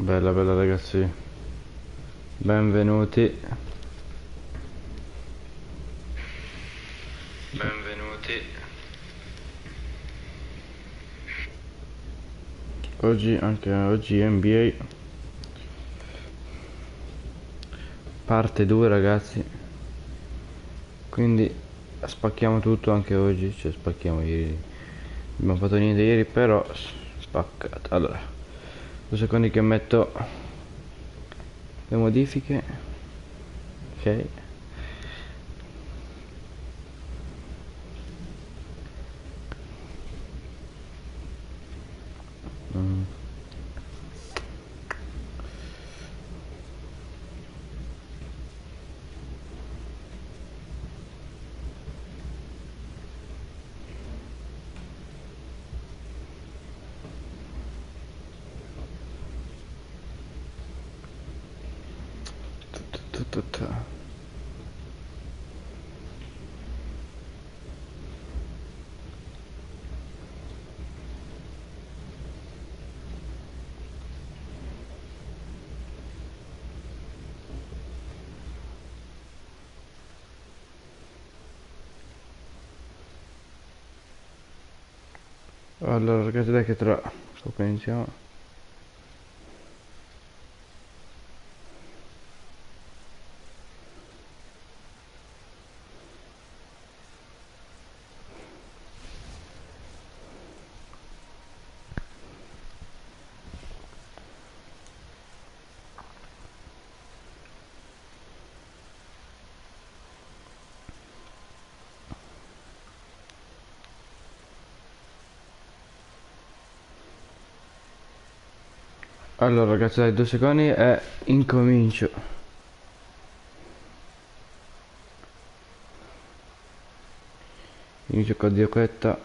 Bella bella ragazzi, benvenuti. Benvenuti. Anche oggi NBA parte 2 ragazzi, quindi spacchiamo tutto anche oggi, cioè spacchiamo ieri, non abbiamo fatto niente ieri però spaccato. Allora, 2 secondi che metto le modifiche. Ok. Allora ragazzi, dai che tra poco iniziamo. Allora ragazzi, dai 2 secondi e incomincio. Inizio con Dioquetta.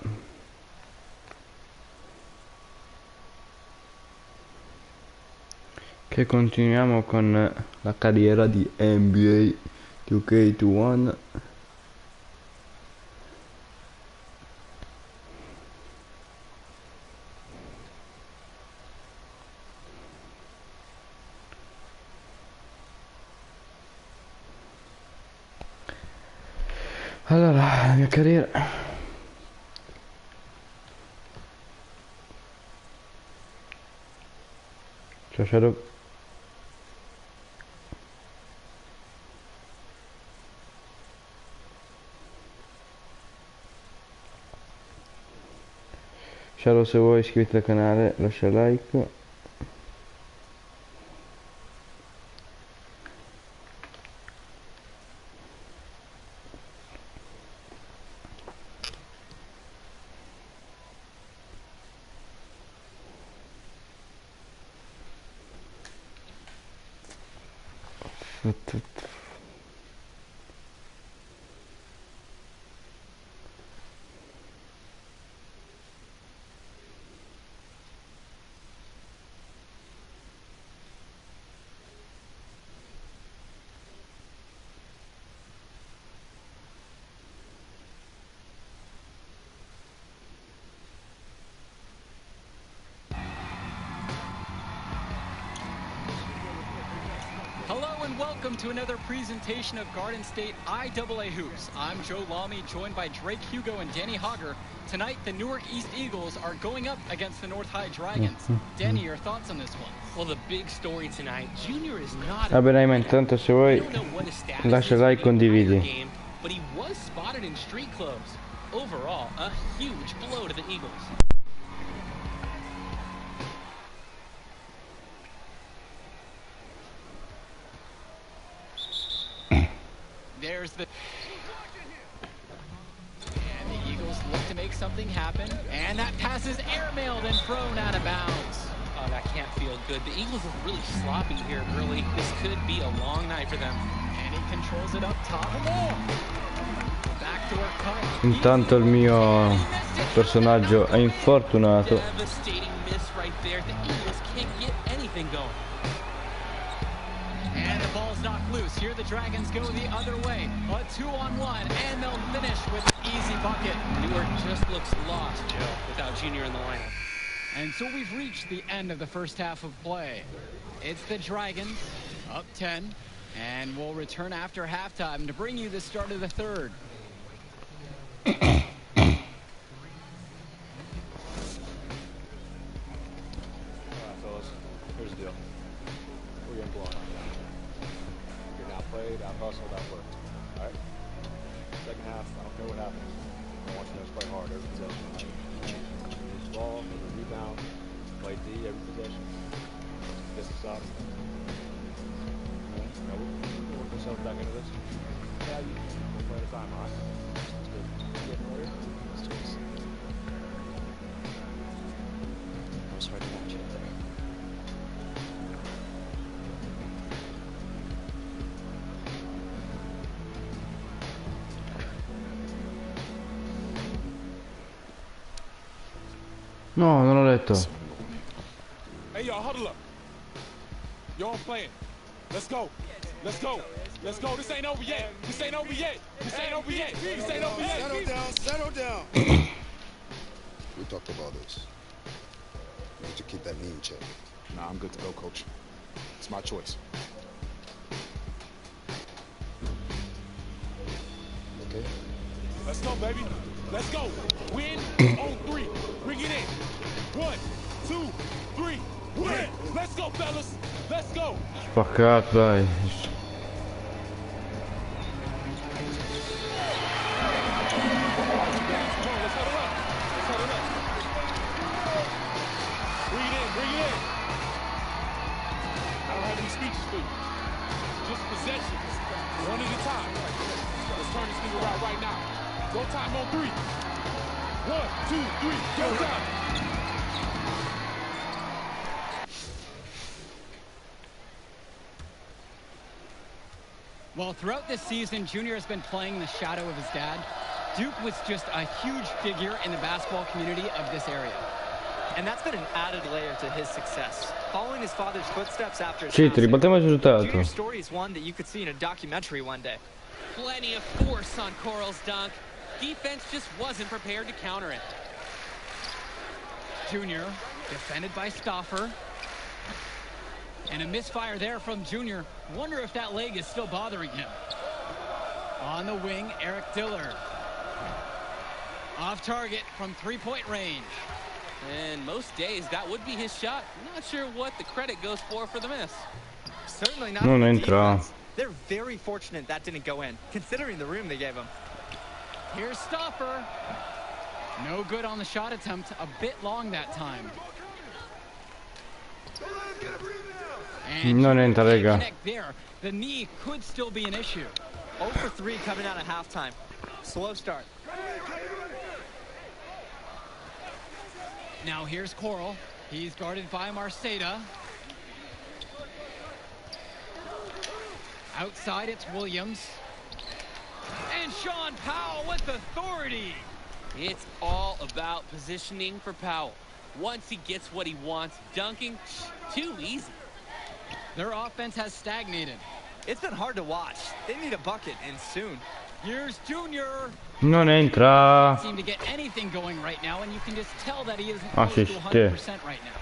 Che continuiamo con la carriera di NBA 2K21. Allora, la mia carriera. Ciao Shadow. Shadow, se vuoi iscriviti al canale, lascia like. Hello and welcome to another presentation of Garden State IAA Hoops. I'm Joe Lamy, joined by Drake Hugo and Danny Hogger. Tonight, the Newark East Eagles are going up against the North High Dragons. Danny, your thoughts on this one? Well, the big story tonight, Junior is not. Vabbè dai, ma intanto se vuoi lascia like, condividi. Game, but he was spotted in street clothes. Overall, a huge blow to the Eagles. There's the... And the Eagles look to make something happen. And that pass is airmailed and thrown out of bounds. Oh, that can't feel good. The Eagles look really sloppy here early. This could be a long night for them. And he controls it up top. Backdoor cut. Intanto il mio personaggio è infortunato. Devastating miss right there. The Eagles can't get anything going. And the ball's knocked loose. Here the Dragons go the other way. A 2-on-1, and they'll finish with an easy bucket. Newark just looks lost, Joe, without Junior in the lineup. And so we've reached the end of the first half of play. It's the Dragons up 10, and we'll return after halftime to bring you the start of the third. Here's the deal. We're getting blown out. Getting outplayed, out-hustled, out-worked. All right? Second half, I don't care what happens. I want you to play hard every possession. Use the ball, every rebound, play D every possession. This is up. Now we'll put ourselves back into this. Yeah, you one play at a time, all right? That's good. Getting ready? Let's do this. It was hard to watch it there. No, non l'ho letto. Hey, y'all, huddle up. Y'all playing. Let's go. Let's go. Let's go. This ain't over yet. This ain't over yet. This ain't over yet. This ain't over yet. Settle down. Settle down. We talked about this. You need to keep that knee in check. Nah, I'm good to go, coach. It's my choice. Okay? Let's go, baby. Let's go. Win on 3. Bring it in. 1, 2, 3. Win. Let's go, fellas. Let's go. Spaccato, dai. One at a time. Let's turn this thing around right now. Go time on 3. 1, 2, 3. Go time. Well, throughout this season, Junior has been playing the shadow of his dad. Duke was just a huge figure in the basketball community of this area. And that's been an added layer to his success. Following his father's footsteps after his Sì, ti passing, ribaltiamo il risultato. Junior's story is one that you could see in a documentary one day. Plenty of force on Coral's dunk. Defense just wasn't prepared to counter it. Junior, defended by Stauffer. And a misfire there from Junior. Wonder if that leg is still bothering him. On the wing, Eric Diller. Off target from three-point range. And most days, that would be his shot. Not sure what the credit goes for the miss. Certainly not Non for the entra. defense. They're very fortunate that didn't go in, considering the room they gave him. Here's Stauffer. No good on the shot attempt. A bit long that time. And Non entra, can't raga. connect there. The knee could still be an issue. 0 for 3 coming out of halftime. Slow start. Now here's Coral. He's guarded by Marceda. Outside, it's Williams. And Sean Powell with authority. It's all about positioning for Powell. Once he gets what he wants, dunking, too easy. Their offense has stagnated. It's been hard to watch. They need a bucket, and soon. Here's Junior. Non entra. Seem to get anything going right now, and you can just tell that he isn't Ah, close sì, to sì. 100% right now.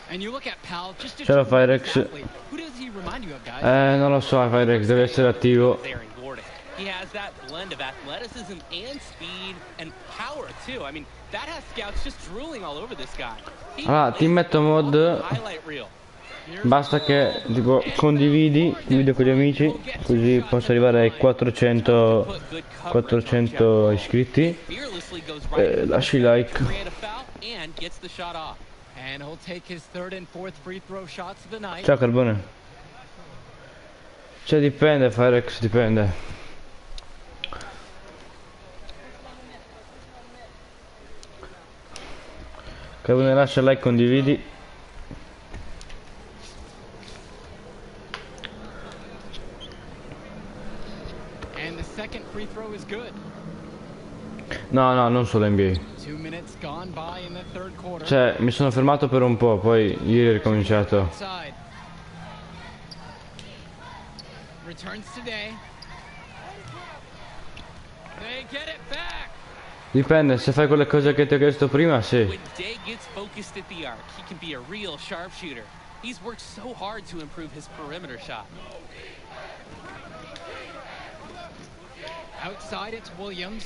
And you look at Powell, just a Ce la fai, tremendous Rex? athlete. Who does he remind you of, guys? Non lo so, Firex deve essere attivo. Aaron Gordon. He has that blend of athleticism and speed and power, too. I mean, that has scouts just drooling all over this guy. He Allora, ti metto mod. highlight reel. Basta che tipo condividi il video con gli amici, così posso arrivare ai 400 iscritti. Lasci like. Create a foul and gets the shot off. And he'll take his third and fourth free throw shots of the night. Ciao Carbone. Cioè dipende, Firex, dipende. Carbone, lascia like, condividi. And the second free throw is good. No, no, non solo NBA. 2 minutes gone by in the third quarter. Cioè, mi sono fermato per un po', poi ieri ho ricominciato. Outside. Returns today. They get it back. Dipende, se fai quelle cose che ti ho chiesto prima, sì. When Day gets focused at the arc, he can be a real sharpshooter. He's worked so hard to improve his perimeter shot. Outside, it's Williams.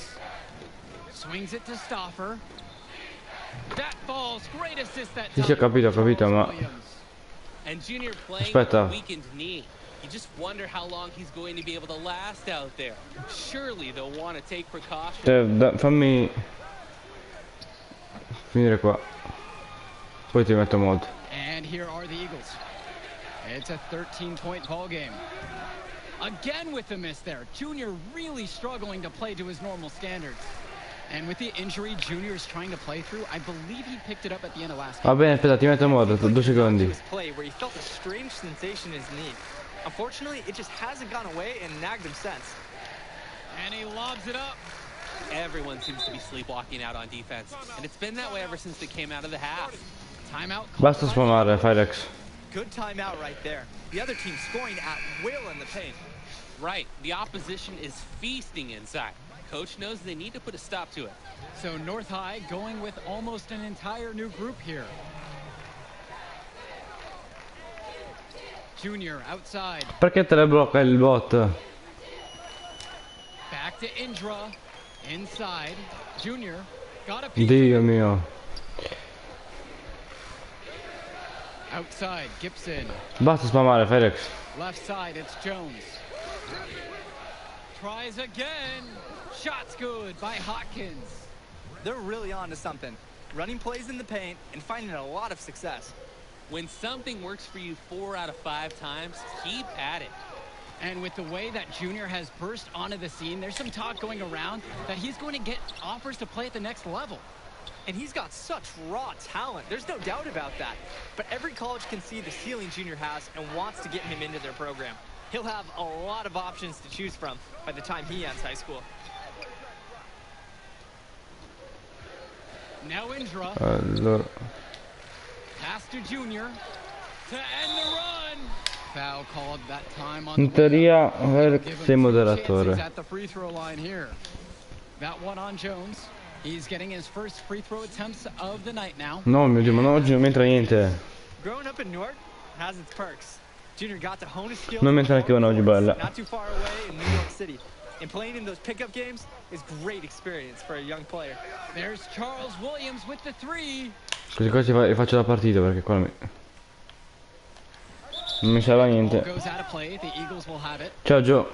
Swings it to Stoffer. That falls. Great assist that Sì, time. sì, ho capito, ma... And Junior playing Aspetta. with a weakened knee. You just wonder how long he's going to be able to last out there. Surely they'll want to take precautions. Fammi... finire qua. Poi ti metto mod. And here are the Eagles. It's a 13-point ball game. Again with the miss there. Junior really struggling to play to his normal standards. And with the injury Junior's trying to play through, I believe he picked it up at the end of last Va game. bene, aspetta, ti metto mod, 2 secondi. His play where he felt a strange sensation in his knee. Unfortunately, it just hasn't gone away and nagged him since. And he lobs it up. Everyone seems to be sleepwalking out on defense, and it's been that way ever since they came out of the half. Timeout. Basta spamare, Firex. Good timeout right there. The other team scoring at will in the paint. Right, the opposition is feasting inside. Coach knows they need to put a stop to it. So North High going with almost an entire new group here. Junior outside. Perché te le blocca il bot? Back to Indra. Inside. Junior got a piece. Dio mio. Outside. Gibson. Basta spamare, Firex. Left side. It's Jones. Tries again. Shot's good by Hopkins. They're really on to something. Running plays in the paint and finding a lot of success. When something works for you 4 out of 5 times, keep at it. And with the way that Junior has burst onto the scene, there's some talk going around that he's going to get offers to play at the next level. And he's got such raw talent. There's no doubt about that. But every college can see the ceiling Junior has and wants to get him into their program. He'll have a lot of options to choose from by the time he ends high school. Now Indra. Allora. Pass to Junior to end the run. Foul called that time on In teoria, sei moderatore. at the free throw line here. That one on Jones. He's getting his first free throw attempts of the night now. No, mio Dio, ma no, oggi non mi entra niente. Growing up in Newark has its perks. Junior got to hone his skills. Non mi entra neanche una oggi, bella. Not too far away in New York City. And playing in those pickup games is great experience for a young player. There's Charles Williams with the 3. Così qua rifaccio la partita perché qua non mi serve a niente. Goes out of play. The Eagles will have it. Ciao Joe.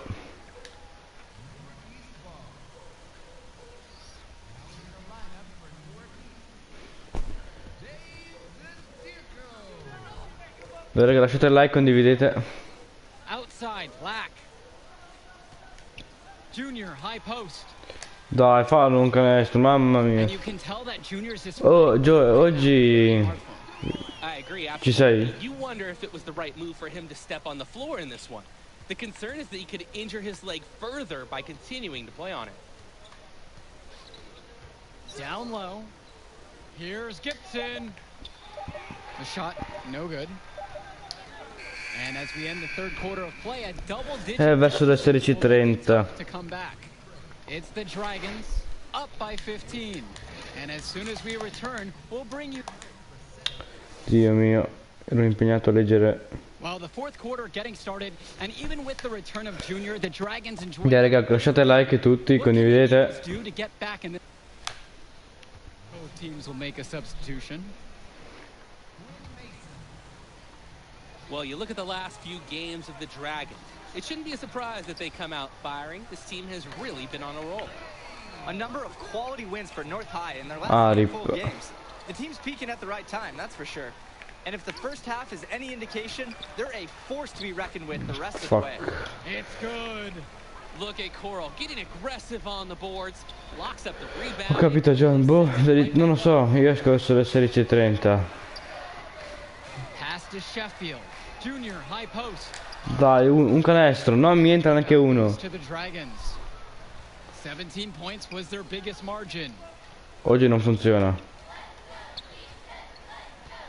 Beh, raga, lasciate il like, condividete. Outside, Black. Junior, high post. Dai, fallo un canestro, mamma And mia. you can tell that Junior's just Oh, Joe, oggi I agree, ci absolutely. sei? You wonder if it was the right move for him to step on the floor in this one. The concern is that he could injure his leg further by continuing to play on it. down low. Here's Gibson. The shot, no good. And as we end the third quarter of play, a double-digit Verso le 16:30. to come back. It's the Dragons up by 15. And as soon as we return, we'll bring you... Dio mio, ero impegnato a leggere. Well, the fourth quarter getting started, and even with the return of Junior, the Dragons enjoy... Dai raga, lasciate like tutti, condividete. Do to get back in the... Both teams will make a substitution. Well, you look at the last few games of the Dragons. It shouldn't be a surprise that they come out firing. This team has really been on a roll. A number of quality wins for North High in their last handful of games. The team's peaking at the right time, that's for sure. And if the first half is any indication, they're a force to be reckoned with the rest of the way. It's good. Look at Coral getting aggressive on the boards, locks up the rebound. Ho capito John, boh, non lo so, io esco verso le 16:30. Pass to Sheffield. Junior, high post. Dai, un canestro, non mi entra neanche uno. To the Dragons. 17 points was their biggest margin. Oggi non funziona.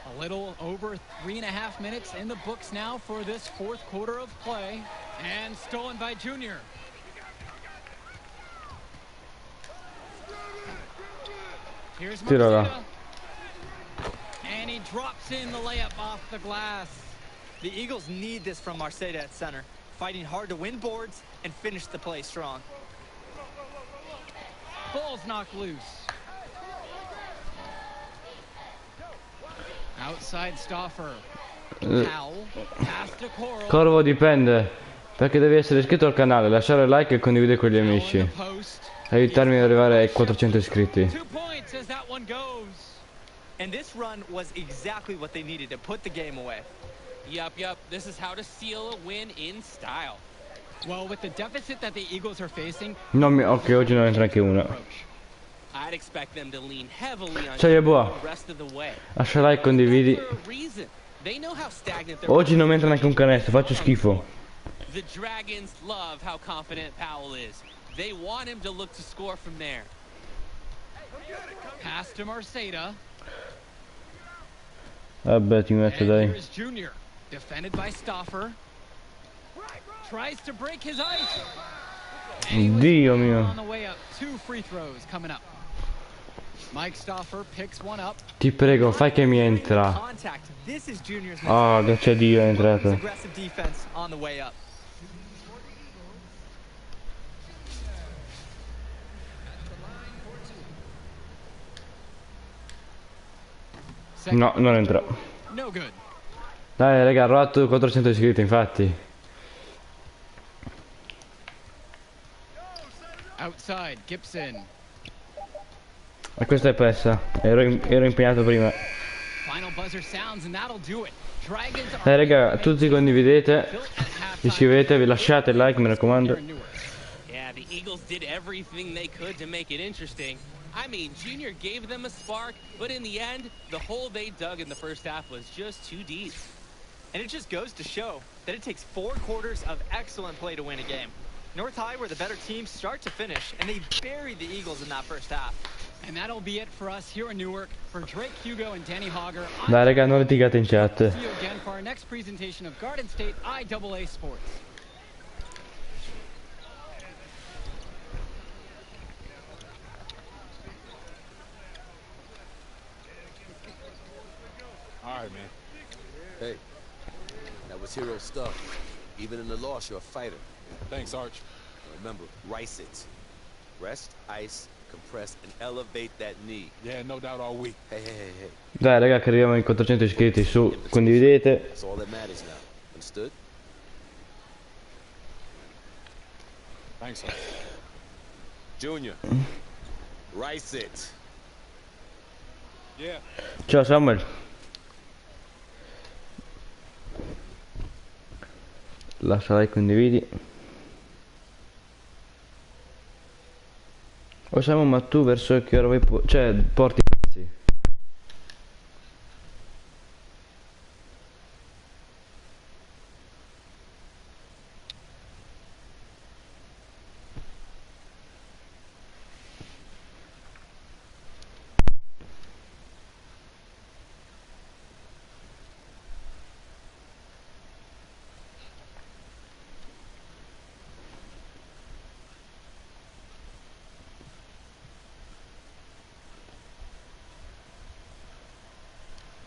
A little over 3.5 minutes in the books now for this fourth quarter of play. And stolen by Junior. Here's Tirala. Marcelo. And he drops in the layup off the glass. The Eagles need this from Marcelo at center, fighting hard to win boards and finish the play strong. Ball's knocked loose. Outside Stoffer. Ciao, pass to Coral. Corvo dipende. Perché devi essere iscritto al canale, lasciare like e condividere con gli amici. Aiutarmi ad arrivare ai 400 iscritti. 2 points as that one goes. And this run was exactly what they needed to put the game away. Yup. This is how to seal a win in style. Well, with the deficit that the Eagles are facing, Ok, oggi non entra neanche una. I'd expect them to lean heavily on Ciao, Yeboah. the rest of the way. Lascia like, condividi. For a reason. They know how stagnant their Oggi non mi entra neanche un canestro, faccio schifo. The Dragons love how confident Powell is. They want him to look to score from there. pass to Marcelo. Vabbè, ti metto, And dai. here is Junior, defended by Stoffer. Tries to break his ice. And he was Dio mio. on the way up. 2 free throws coming up. Mike Stoffer picks one up. Ti prego, fai che mi entra. Contact. This is Junior's Ah, grazie a Dio è entrato. aggressive defense on the way up. No, non entra. No good. Dai, raga, ho rotto 400 iscritti, infatti. Outside, Gibson. E questa è persa. Ero impegnato prima. Final buzzer sounds and that'll do it. Dragons Dai, are raga, tutti condividete. built at halftime. Iscrivetevi, lasciate il like, mi raccomando. Here in Newark. Yeah, the Eagles did everything they could to make it interesting. I mean, Junior gave them a spark, but in the end, the hole they dug in the first half was just too deep. And it just goes to show that it takes 4 quarters of excellent play to win a game. North High were the better team start to finish, and they buried the Eagles in that first half. And that'll be it for us here in Newark. For Drake Hugo and Danny Hogger, Dai, raga, non litigate in chat. see you again for our next presentation of Garden State IAA Sports. All right, man. Hey, that was hero stuff. Even in the loss, you're a fighter. Thanks, Arch. Remember, rice it. Rest, ice, compress, and elevate that knee. Yeah, no doubt all week. Hey. Dai, raga, che arriviamo ai 400 iscritti. Su, condividete. That's all that matters now. Understood? Thanks, Arch. Junior, rice it. Yeah. Ciao, Samuel. Lascia like, condividi. O Samuel, ma tu verso che ora vuoi cioè, porti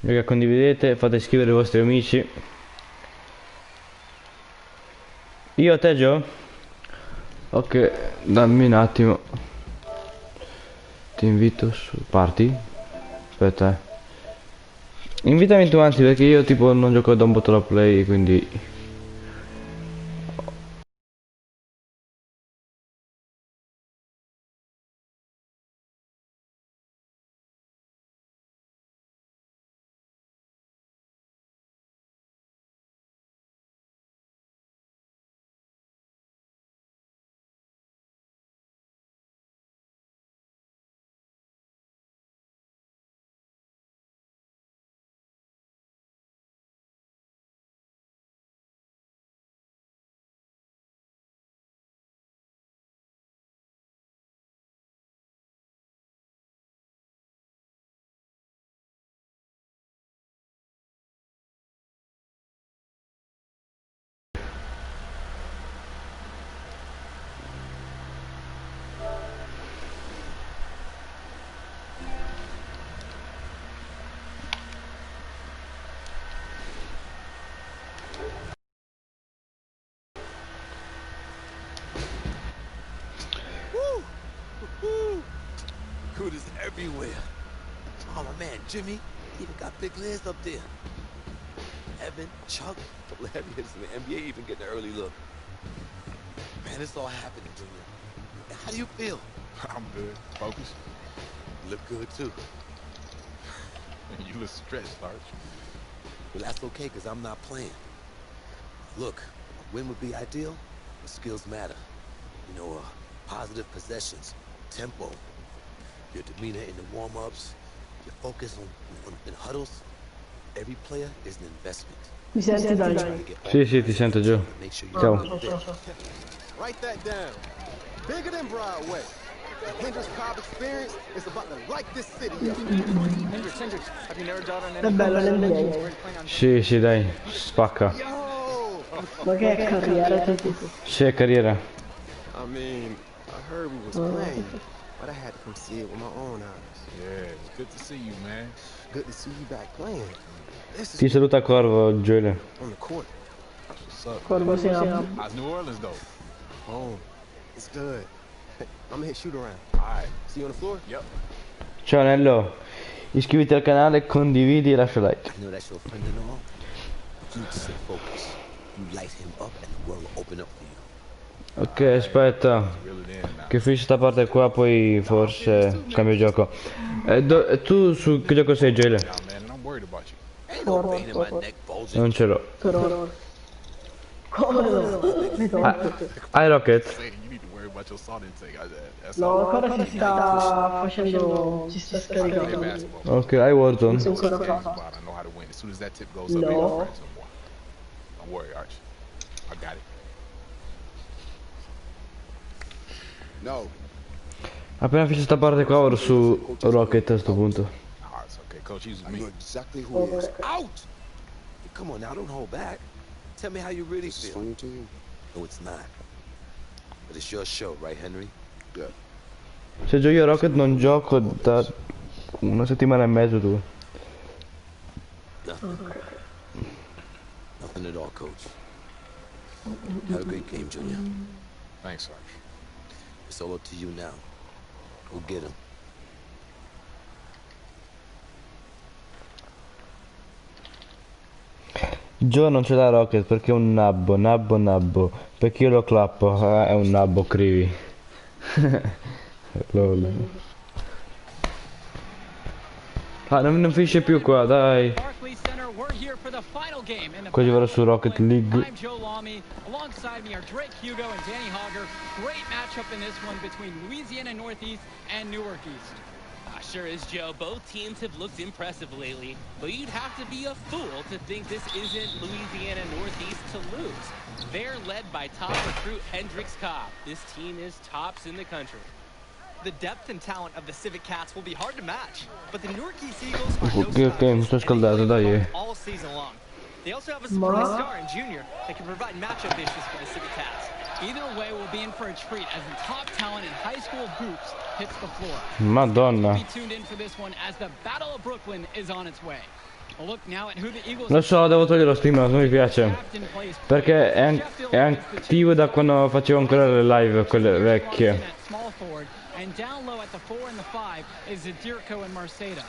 raga, condividete, fate iscrivere i vostri amici. Io a te, Gio? Ok, dammi un attimo. Ti invito su parti. Aspetta. Invitami tu anzi, perché io tipo non gioco da un botto la play, quindi recruiters everywhere. Oh, my man, Jimmy, he even got big legs up there. Evan, Chuck, a couple of heavy hitters in the NBA even getting an early look. Man, it's all happening, Junior. How do you feel? I'm good. Focus. You look good, too. You look stressed, Arch. Well, that's okay, because I'm not playing. Look, a win would be ideal, but skills matter. You know, positive possessions, tempo, your demeanor in the warm-ups, your focus in huddles. Every player is an investment. Mi senti dai? Sì, ti sento giù. Ciao. Write that down. Bigger than Broadway. The Hendrix Cobb experience is about to light this city up. Hendrix, have you never done È bello l'NBA. Sì, dai, spacca. Ma che è carriera tutti? Sì, è carriera. I mean, I heard we was playing, but I had to come see it with my own eyes. Yeah, it's good to see you, man. Good to see you back playing. This Ti is saluta Corvo, Giulia. on the court. What's up? Corvo siamo. How's New Orleans, though? Home. It's good. I'm gonna hit shoot around. Alright. See you on the floor? Yep. Ciao Nello, iscriviti al canale, condividi e lascia like. I know that's your friend and all. But you need to stay focused. You light him up and the world will open up for you. Ok, aspetta, che finisce sta parte qua, poi forse cambio gioco. Tu su che gioco sei, Gele? Nah, man, I'm worried about you. Ain't no vein in my neck bulging. Non ce l'ho. Però... Come no? Hai Rocket? Saying you need to worry about your salt intake. That's No, all. ancora si sta facendo... ci sta I play scaricando. basketball. Ok, hai Warzone. Non so ancora Games cosa. about, I know how to win. As soon as that tip goes up, No. ain't no friends no more. Don't worry, Arch. I got it. No. Appena finisce sta parte qua, vado su Rocket a sto punto. Oh, it's okay. Coach uses I me. know exactly who he is. Out! Hey, come on now, don't hold back. Tell me how you really This is feel. funny to you? No, it's not. But it's your show, right, Henry? Yeah. Se giochi a Rocket non gioco da una settimana e mezzo, tu. Nothing. Nothing at all, Coach. Have a great game, Junior. Thanks, Arch. It's all up to you now. Go get him. Joe non ce l'ha Rocket perché è un nabbo. Perché io lo clappo, è un nabbo, Crivi. Lol. Ah, non finisce più qua, dai. Così vado su Rocket League. I'm Joe Lamy. Alongside me are Drake Hugo and Danny Hogger. Great matchup in this one between Louisiana Northeast and Newark East. Sure is, Joe. Both teams have looked impressive lately, but you'd have to be a fool to think this isn't Louisiana Northeast to lose. They're led by top recruit Hendrix Cobb. This team is tops in the country. The depth and talent of the Civic Cats will be hard to match, but the Newark East Eagles are no Ok, mi sto scaldando, dai. all season long. They also have a supporting star in Junior that can provide matchup issues for the Civic Cats. Either way, we'll be in for a treat as the top talent in high school hoops hits the floor. Madonna. Be tuned in for this one as the Battle of Brooklyn is on its way. A look now at who the Eagles. Lo so, devo togliere lo stream, non mi piace. Perché è attivo da quando facevo ancora le live, quelle vecchie. And down low at the 4 and the 5 is Zadirko and Marceda.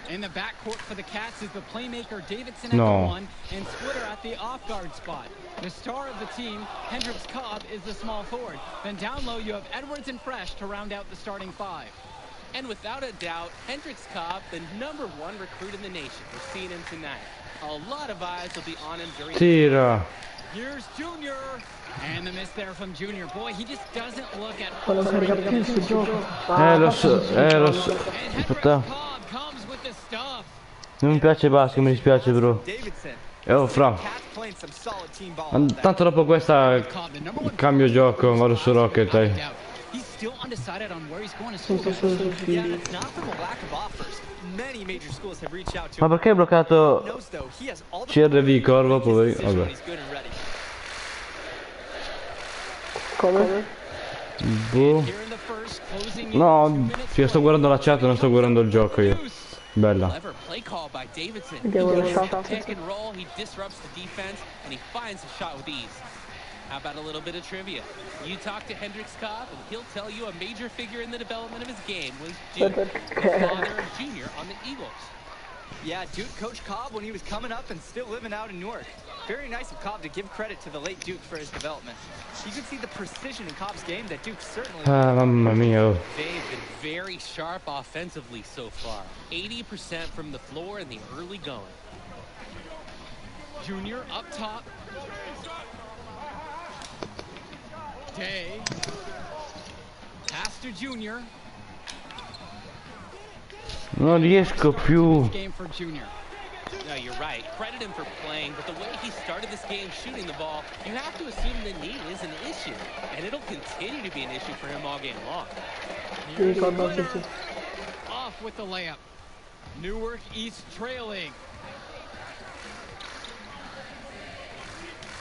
In the backcourt for the Cats is the playmaker Davidson at the 1 and Splitter at the off-guard spot. The star of the team, Hendrix Cobb, is the small forward. Then down low you have Edwards and Fresh to round out the starting 5. And without a doubt, Hendrix Cobb, the #1 recruit in the nation. We're seeing him tonight. A lot of eyes will be on him during Tira. Here's Junior. And the miss there from Junior. Boy, he just doesn't look at Quello carica più sul gioco. Lo so. Aspetta. Cobb comes with the stuff. Non mi piace basket, mi dispiace, bro. Oh, fra. Tanto dopo questa cambio gioco, vado su Rocket, dai. He's still undecided on where he's going to Sono school. solo sul Yeah, film. it's not from a lack of offers. Many major schools have reached out to Ma him. perché hai bloccato Knows, though, he has all the CRV Corvo, poi? decision when Vabbè. he's good and ready. Come? Boh. Here in the first, closing in No, 2 minutes sì, sto guardando la chat, non sto guardando il gioco io. Bella. Clever play call by Davidson. Perché He vuole goes shot. pick and roll, he disrupts the defense, and he finds the shot with ease. How about a little bit of trivia? You talk to Hendrix Cobb, and he'll tell you a major figure in the development of his game was Duke, the father of Junior on the Eagles. Yeah, Duke coached Cobb when he was coming up and still living out in Newark. Very nice of Cobb to give credit to the late Duke for his development. You can see the precision in Cobb's game that Duke certainly... Mamma mia. They've been very sharp offensively so far. 80% from the floor in the early going. Junior up top. Day. Pass to Junior. Non riesco più. Game for Junior. No, you're right. Credit him for playing, but the way he started this game shooting the ball, you have to assume the knee is an issue. And it'll continue to be an issue for him all game long. Here's off with the layup. Newark East trailing.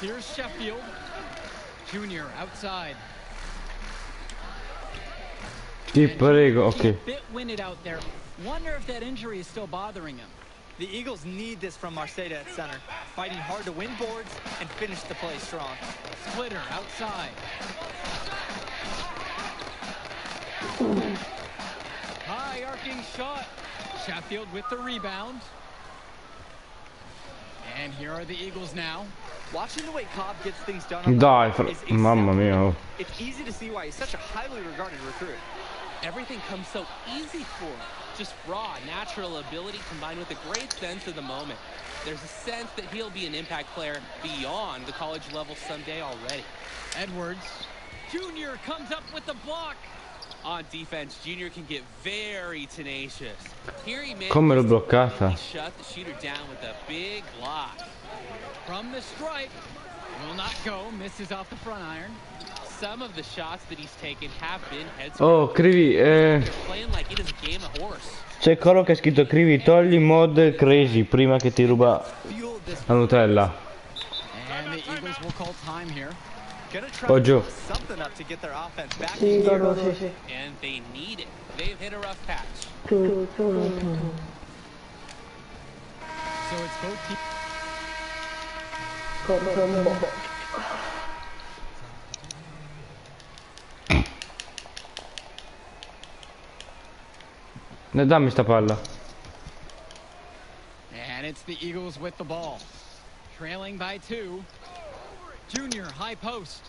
Here's Sheffield. Junior outside. Ti prego, ok. A bit winded out there. Wonder if that injury is still bothering him. The Eagles need this from Marceda at center. Fighting hard to win boards and finish the play strong. Splitter outside. High arcing shot. Sheffield with the rebound. And here are the Eagles now. Watching the way Cobb gets things done. Dai, mamma mia. It's easy to see why he's such a highly regarded recruit. Everything comes so easy for him. Just raw, natural ability combined with a great sense of the moment. There's a sense that he'll be an impact player beyond the college level someday already. Edwards. Junior comes up with the block. On defense, Junior can get very tenacious. Here he Come l'ho bloccata. He shut the shooter down with a big block. From the stripe. Will not go. Misses off the front iron. Some of the shots that he's taken have been head Oh, Crivi, playing like it is a game of horse. c'è quello che ha scritto Crivi, togli mod crazy prima che ti ruba la Nutella. And the Eagles will call time here. Oh, giù. Something up to get their offense back Sì, in gear. sì. And they need it. They've hit a rough patch. Tu. So it's both teams. Dammi sta palla. And it's the Eagles with the ball. Trailing by 2. Junior, high post.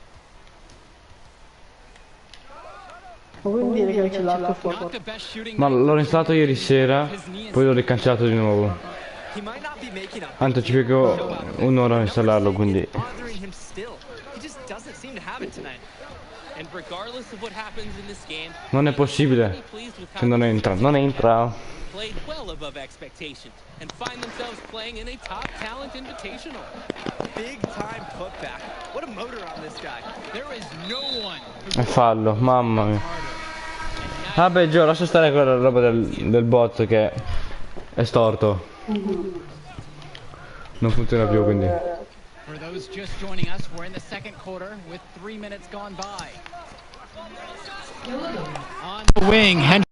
Ma vuoi dire che c'è l'altro Not fuoco? the best shooting Ma night l'ho for installato Junior. ieri sera, poi l'ho ricancellato di nuovo. He might not be making a Tanto ci piego un'ora a installarlo, quindi... bothering him still. He just doesn't seem to have it tonight. And regardless of what happens in this game, Non è possibile che non entra, non entra. played well above expectations and find themselves playing in a top talent invitational. Big time putback. What a motor on this guy. There is no one È fallo, mamma mia. Vabbè, Gio, lascia stare quella roba del bot che è storto. Non funziona più, quindi. For those just joining us, we're in the second quarter with 3 minutes gone by. On the wing,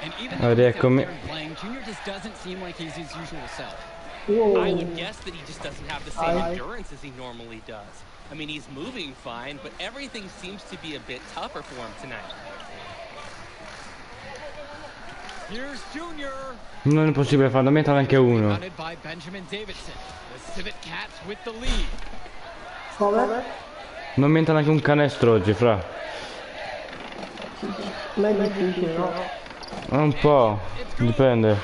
And even though he's out there playing, Junior just doesn't seem like he's his usual self. I would guess that he just doesn't have the same endurance as he normally does. I mean, he's moving fine, but everything seems to be a bit tougher for him tonight. Here's Junior. Non è possibile farlo, mettere anche uno. Rebounded by Benjamin Davidson. The Civic Cats with the lead. Come? Non menta neanche un canestro oggi, fra. Ma è difficile, no? Un po', dipende.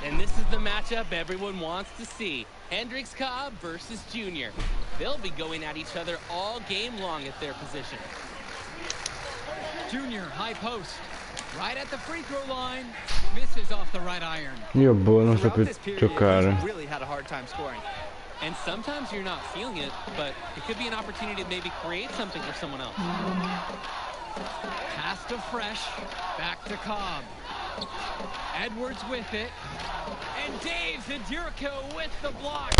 And this is the matchup everyone wants to see. Hendrix Cobb versus Junior. They'll be going at each other all game long at their position. Junior, high post. Right at the free throw line. Misses off the right iron. Io non so più giocare. Really had a hard time scoring. And sometimes you're not feeling it, but it could be an opportunity to maybe create something for someone else. Pass to Fresh. Back to Cobb. Edwards with it. And Dave Zadirico with the block.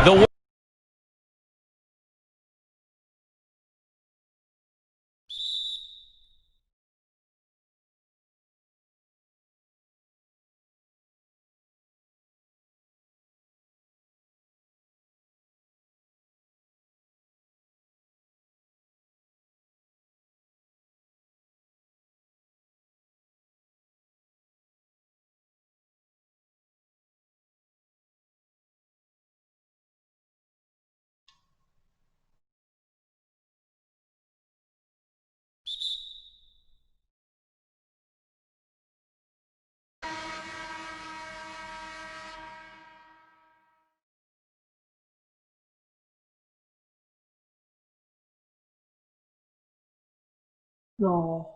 The No.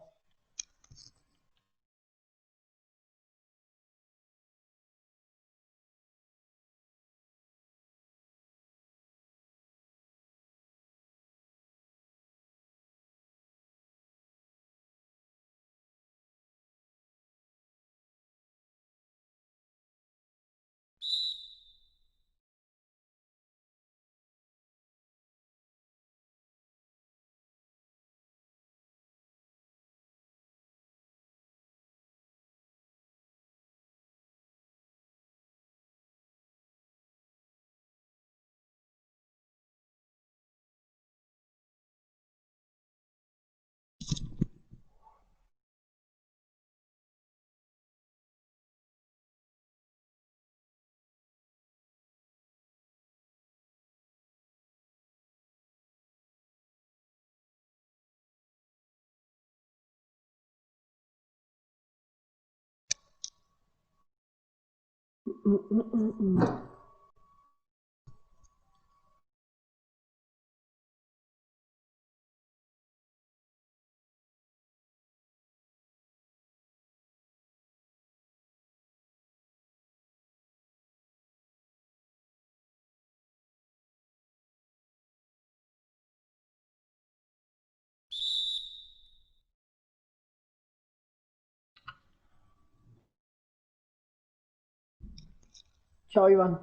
Ciao Ivan.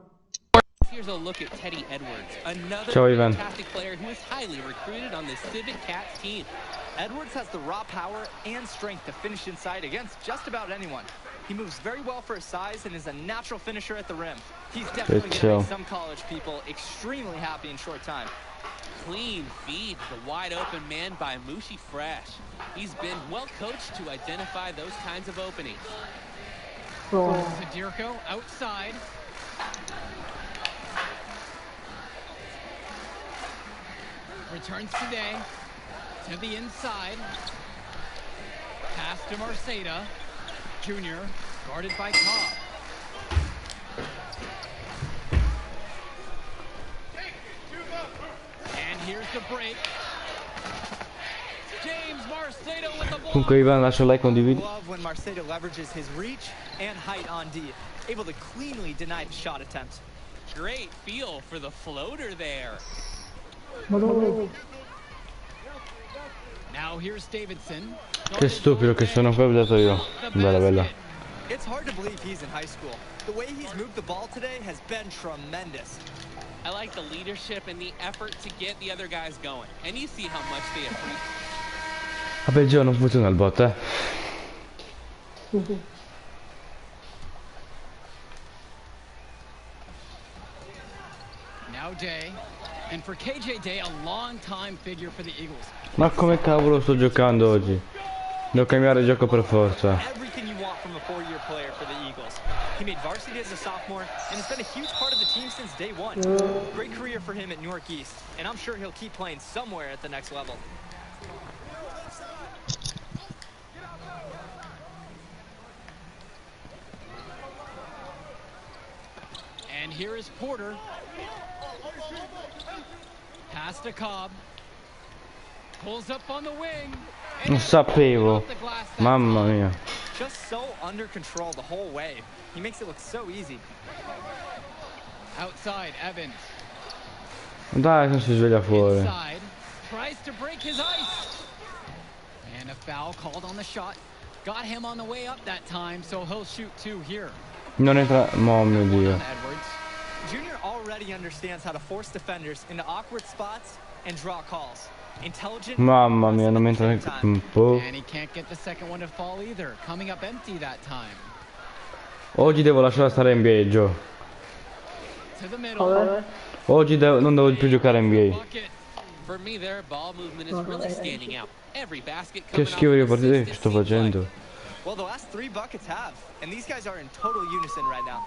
Here's a look at Teddy Edwards, another Ciao, Ivan. fantastic player who is highly recruited on the Civic Cats team. Edwards has the raw power and strength to finish inside against just about anyone. He moves very well for his size and is a natural finisher at the rim. He's definitely going to make some college people extremely happy in short time. Clean feed, the wide open man by Mushi Fresh. He's been well coached to identify those kinds of openings. Zadirico outside. Returns today to the inside. Pass to Marceda. Junior, guarded by Cobb. And here's the break. James Marceda with the ball. Comunque Ivan, lascia like, condividi. Love when Marceda leverages his reach and height on D, able to cleanly deny the shot attempt. Great feel for the floater there. Now here's Davidson. Che stupido che sono, poi ho dato io. Bella bella. It's hard to believe he's in high school. The way he's moved the ball today has been tremendous. I like the leadership and the effort to get the other guys going. And you see how much they appreciate. Vabbè, il gioco non funziona il bot, Now Day. And for KJ Day, a long-time figure for the Eagles. Ma come cavolo sto giocando oggi? Devo cambiare gioco per forza. Everything you want from a four-year player for the Eagles. He made varsity as a sophomore and has been a huge part of the team since day one. Great career for him at Newark East, and I'm sure he'll keep playing somewhere at the next level. And here is Porter. Pass to Cobb. Pulls up on the wing. Non sapevo. Mamma mia. Just so under control the whole way. He makes it look so easy. Outside, Evans. Dai, non si sveglia fuori. Inside. Tries to break his ice. And a foul called on the shot. Got him on the way up that time, so he'll shoot 2 here. Non entra... Oh mio Dio. Edwards. Junior already understands how to force defenders into awkward spots and draw calls. Intelligent. Mamma mia, non mi entra neanche un po'. And he can't get the second one to fall either. Coming up empty that time. Oggi devo lasciare stare NBA, Joe. To the middle. Oggi non devo più giocare NBA. For me, their ball movement is really standing out. Every basket Che coming schifo di off of partite assist, che it sto seems like. facendo. Well, the last 3 buckets have, and these guys are in total unison right now.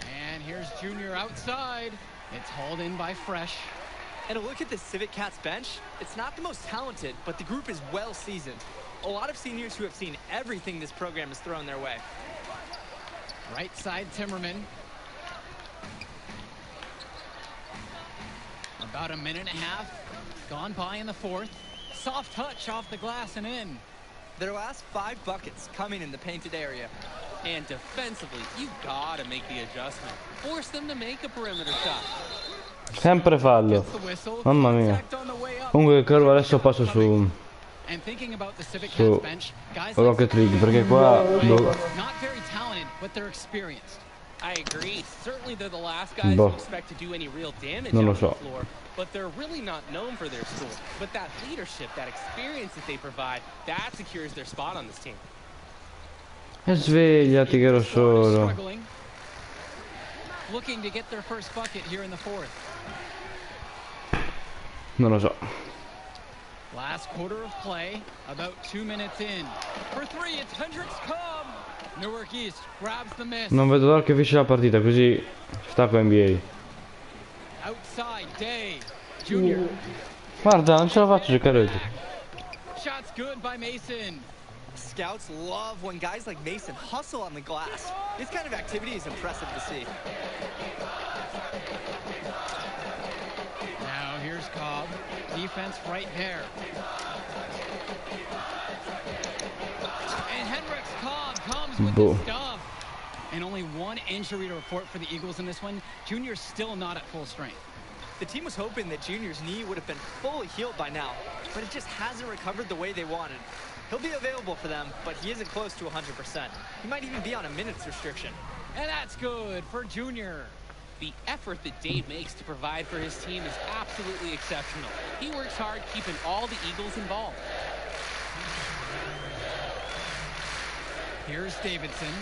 And here's Junior outside. It's hauled in by Fresh. And a look at the Civic Cats bench, it's not the most talented, but the group is well seasoned. A lot of seniors who have seen everything this program has thrown their way. Right side Timmerman. About a minute and a half gone by in the 4th. Soft touch off the glass and in. Their last 5 buckets coming in the painted area. And defensively, you gotta make the adjustment. Force them to make a perimeter shot. Sempre fallo. Mamma mia. Comunque caro, adesso passo su Rocket League perché qua not very talented, but they're experienced. I agree. Certainly they're the last guys to expect to do any real damage on the floor, but they're really not known for their skill. But that leadership, that experience that they provide, that secures their spot on this team. E svegliati che ero solo. Looking to get their first bucket here in the 4th. Non lo so. Last quarter of play, about 2 minutes in. For 3, it's Hendricks Cobb. Newark East grabs the miss. Non vedo l'ora che finisce la partita, così stacco NBA. Outside Day. Junior. Guarda, non ce la faccio giocare oggi. Shots good by Mason. Scouts love when guys like Mason hustle on the glass. This kind of activity is impressive to see. Now here's Cobb. Defense right there. And Hendricks Cobb comes with the stuff. And only 1 injury to report for the Eagles in this one. Junior's still not at full strength. The team was hoping that Junior's knee would have been fully healed by now, but it just hasn't recovered the way they wanted. He'll be available for them, but he isn't close to 100%. He might even be on a minutes restriction. And that's good for Junior. The effort that Dave makes to provide for his team is absolutely exceptional. He works hard keeping all the Eagles involved. Here's Davidson.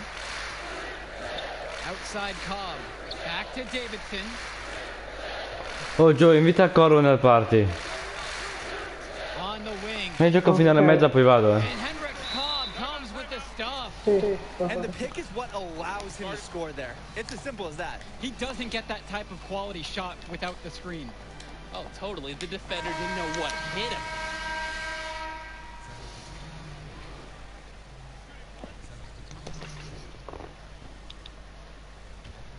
Outside Cobb. Back to Davidson. Oh Joe, invita Corvo nel party. On the wing. E gioco fino alla mezza, poi vado, And Hendricks Cobb comes with the stuff. And the pick is what allows him to score there. It's as simple as that. He doesn't get that type of quality shot without the screen. Oh, totally. The defender didn't know what hit him.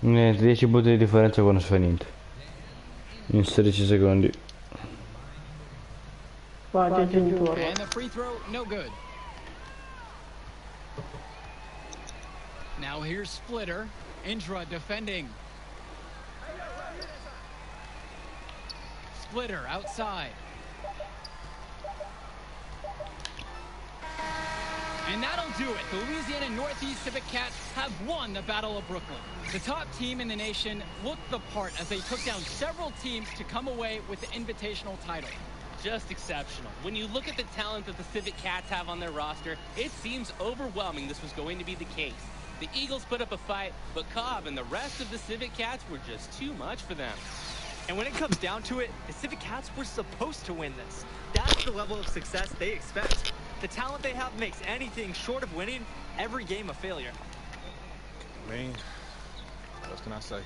Niente, 10 punti di differenza quando si fa niente. In 16 secondi. And the free throw, no good. Now here's Splitter. Indra defending. Splitter outside. And that'll do it. The Louisiana Northeast Civic Cats have won the Battle of Brooklyn. The top team in the nation looked the part as they took down several teams to come away with the invitational title. Just exceptional. When you look at the talent that the Civic Cats have on their roster, it seems overwhelming this was going to be the case. The Eagles put up a fight, but Cobb and the rest of the Civic Cats were just too much for them. And when it comes down to it, the Civic Cats were supposed to win this. That's the level of success they expect. The talent they have makes anything short of winning every game a failure. I mean, what can I say?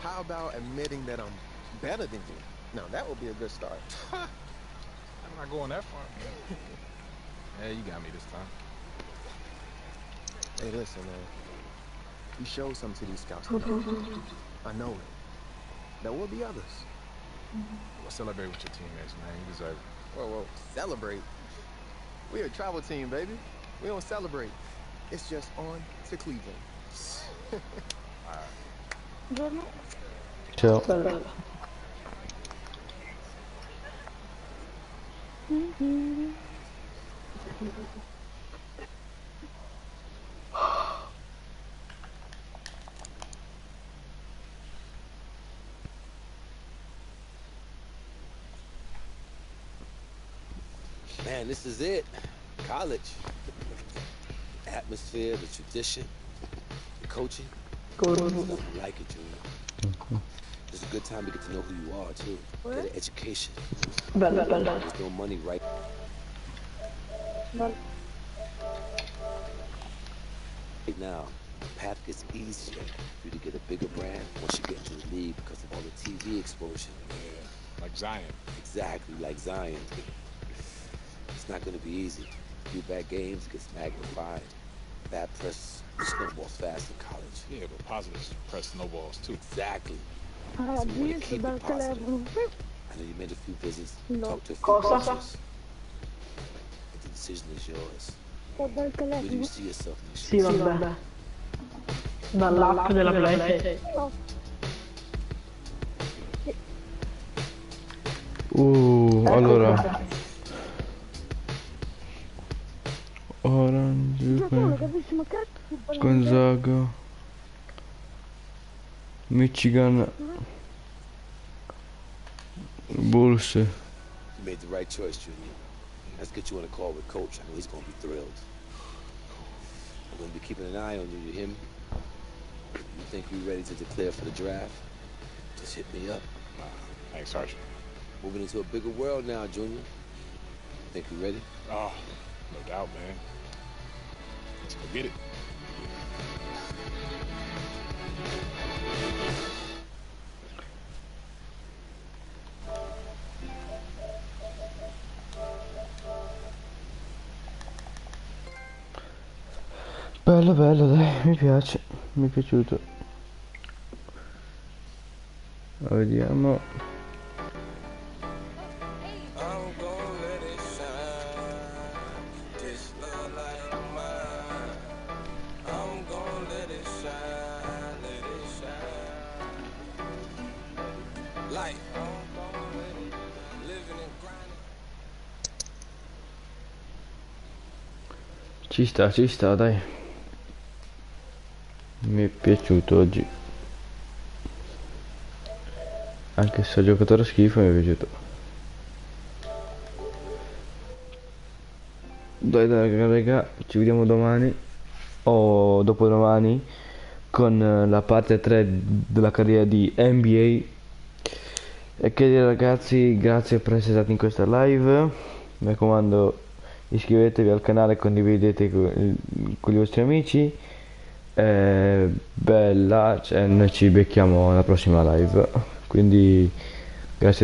How about admitting that I'm better than you? Now, that would be a good start. I'm not going that far. Yeah, you got me this time. Hey, listen, man. You showed something to these scouts. I know it. There will be others. Well, celebrate with your teammates, man. You deserve it. Whoa, whoa. Celebrate? We're a travel team, baby. We don't celebrate. It's just on to Cleveland. All right. Ciao. Man, this is it. College. The atmosphere, the tradition, the coaching. Nothing like it, Junior. It's a good time to get to know who you are, too. Get an education. Bello. There's no money right now. The path gets easier for you to get a bigger brand once you get into the league because of all the TV exposure. Yeah, like Zion. Exactly, like Zion. It's not going to be easy. A few bad games gets magnified. Bad press snowballs fast in college. Yeah, but positive press snowballs too. Exactly. So you want to keep it positive. I know you made a few visits, talked to a few Cosa? coaches. But the decision is yours. Where do you see yourself next Sì, year? vabbè. Dall'app della Play. Allora. Orange, Gonzaga, Michigan, Bulls. You made the right choice, Junior. Let's get you on a call with Coach. I know he's going to be thrilled. I'm going to be keeping an eye on you, you hear me? You think you're ready to declare for the draft? Just hit me up. Thanks, Archie. Moving into a bigger world now, Junior. Think you ready? Oh, no doubt, man. Let's go get it. Bello, dai, mi piace, mi è piaciuto. Vediamo. Ci sta, dai. Mi è piaciuto oggi. Anche se ho giocato a schifo, mi è piaciuto. Dai, raga, ci vediamo domani o dopodomani con la parte 3 della carriera di NBA. E che dire, ragazzi, grazie per essere stati in questa live. Mi raccomando, iscrivetevi al canale e condividete con i vostri amici. Bella, cioè, noi ci becchiamo alla prossima live, quindi